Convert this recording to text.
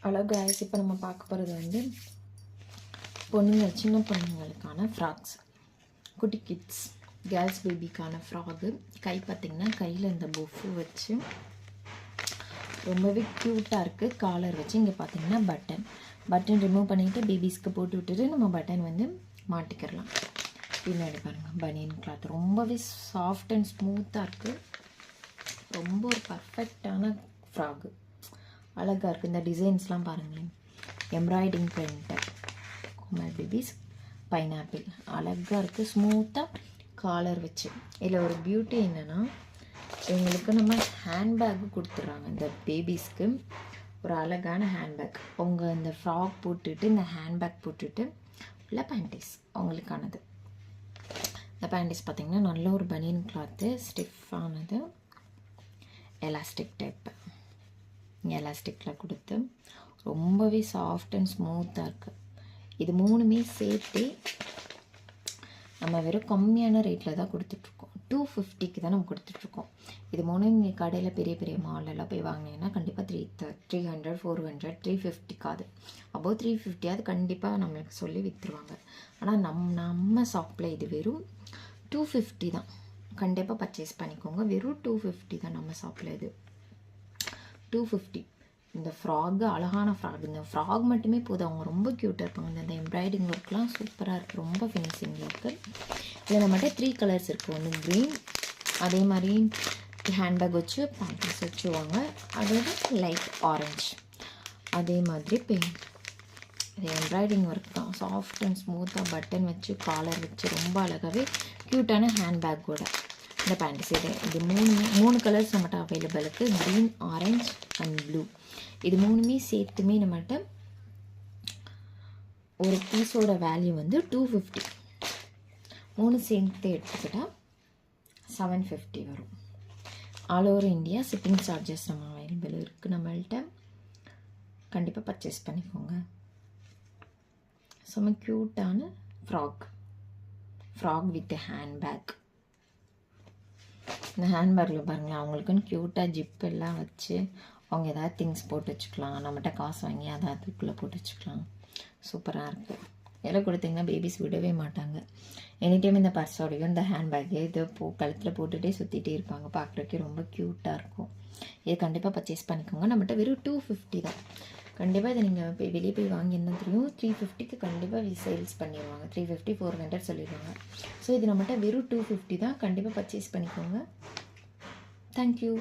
Hello guys, இப்போ நம்ம பார்க்க போகிறது வந்து பொண்ணுங்க, சின்ன பொண்ணுங்களுக்கான ஃப்ராக்ஸ், குட்டி கிட்ஸ் கேர்ள்ஸ் பேபிக்கான ஃப்ராகு. கை பார்த்திங்கன்னா கையில் இந்த பொஃபு வச்சு ரொம்பவே க்யூட்டாக இருக்குது. காலர் வச்சு இங்கே பார்த்திங்கன்னா பட்டன் ரிமூவ் பண்ணிவிட்டு பேபிஸ்க்கு போட்டு விட்டுட்டு நம்ம பட்டன் வந்து மாட்டிக்கிறலாம். பின்னாடி பாருங்கள், பனியன் கிளாத் ரொம்பவே சாஃப்ட் அண்ட் ஸ்மூத்தாக இருக்குது. ரொம்ப ஒரு பர்ஃபெக்டான ஃப்ராகு, அழகாக இருக்குது. இந்த டிசைன்ஸ்லாம் பாருங்களேன், எம்ப்ராய்டிங் பிரிண்ட்டு, கோமல் பேபிஸ், பைனாப்பிள், அழகாக இருக்குது. ஸ்மூத்தாக காலர் வச்சு. இதில் ஒரு பியூட்டி என்னென்னா, இவங்களுக்கு நம்ம ஹேண்ட்பேக்கு கொடுத்துட்றாங்க. இந்த பேபிஸ்க்கு ஒரு அழகான ஹேண்ட்பேக். அவங்க இந்த ஃப்ராக் போட்டுட்டு இந்த ஹேண்ட்பேக் போட்டுட்டு இல்லை பேண்டிஸ் அவங்களுக்கானது. இந்த பேண்டிஸ் பார்த்திங்கன்னா நல்ல ஒரு பனியன் கிளாத்து, ஸ்டிஃபானது, எலாஸ்டிக் டைப்பு. எலாஸ்டிக்கில் கொடுத்து ரொம்பவே சாஃப்ட் அண்ட் ஸ்மூத்தாக இருக்குது. இது மூணுமே சேர்த்து நம்ம வெறும் கம்மியான ரேட்டில் தான் கொடுத்துட்ருக்கோம். 250க்கு தான் நம்ம கொடுத்துட்ருக்கோம். இது மூணு நீங்கள் கடையில் பெரிய பெரிய மாலெல்லாம் போய் வாங்கினீங்கன்னா கண்டிப்பாக 300, 400, 350க்காது அபோவ் 350 கண்டிப்பாக நம்மளுக்கு சொல்லி விற்றுருவாங்க. ஆனால் நம்ம ஷாப்பில் இது வெறும் 250 தான். கண்டிப்பாக பர்ச்சேஸ் பண்ணிக்கோங்க. வெறும் 250 தான் நம்ம ஷாப்பில். இது 250. இந்த ஃப்ராகு அழகான ஃப்ராக். இந்த ஃப்ராக் மட்டுமே போதும். அவங்க ரொம்ப க்யூட்டாக இருப்பாங்க. இந்த எம்ப்ராய்டிங் ஒர்க்லாம் சூப்பராக இருக்குது. ரொம்ப ஃபினிஷிங்கில் இருக்குது. இதில் நம்மகிட்ட 3 கலர்ஸ் இருக்குது. ஒன்று க்ரீன், அதே மாதிரி ஹேண்ட்பேக் வச்சு பேண்டஸ் வச்சுவாங்க, அதோட லைட் ஆரஞ்சு, அதே மாதிரி பிங்க். இது எம்ப்ராய்டிங் ஒர்க் தான், சாஃப்ட் அண்ட் ஸ்மூத்தாக பட்டன் வச்சு காலர் வச்சு ரொம்ப அழகாகவே க்யூட்டான ஹேண்ட்பேக்கோட இந்த பேண்டிஸ். இது மூணு கலர்ஸ் நம்மகிட்ட அவைலபிள் இருக்குது. Green, orange and blue. இது மூணுமே சேர்த்துமே நம்மகிட்ட ஒரு பீஸோட வேல்யூ வந்து 250. மூணு சேர்த்து எடுத்துக்கிட்டால் 750 வரும். All over India shipping charges நம்ம அவைலபிள் இருக்குது நம்மள்கிட்ட. கண்டிப்பாக பர்ச்சேஸ் பண்ணிக்கோங்க. செம்ம க்யூட்டான ஃப்ராக் வித் ஹேண்ட்பேக். இந்த ஹேண்ட்பேக்கில் பாருங்களேன், அவங்களுக்குன்னு க்யூட்டாக ஜிப் எல்லாம் வச்சு அவங்க ஏதாவது திங்ஸ் போட்டு வச்சுக்கலாம். நம்மகிட்ட காசு வாங்கி அதை அதுக்குள்ளே போட்டு வச்சுக்கலாம். சூப்பராக இருக்குது. எல்லாம் கொடுத்திங்கன்னா பேபிஸ் விடவே மாட்டாங்க. எனி டைம் இந்த பர்ஸோடையும் இந்த ஹேண்ட்பேக்கு இது கழுத்தில் போட்டுகிட்டே சுற்றிட்டே இருப்பாங்க. பார்க்குறதுக்கே ரொம்ப க்யூட்டாக இருக்கும். இது கண்டிப்பாக பர்ச்சேஸ் பண்ணிக்கோங்க. நம்மகிட்ட வெறும் 250 தான். கண்டிப்பாக இதை நீங்கள் போய் வெளியே போய் வாங்கியிருந்தா தெரியும், 350க்கு கண்டிப்பாக சேல்ஸ் பண்ணிடுவாங்க. 350, 400 சொல்லிடுவாங்க. ஸோ இது நம்மகிட்ட வெறும் 250 தான். கண்டிப்பாக பர்ச்சேஸ் பண்ணிக்கோங்க. தேங்க்யூ.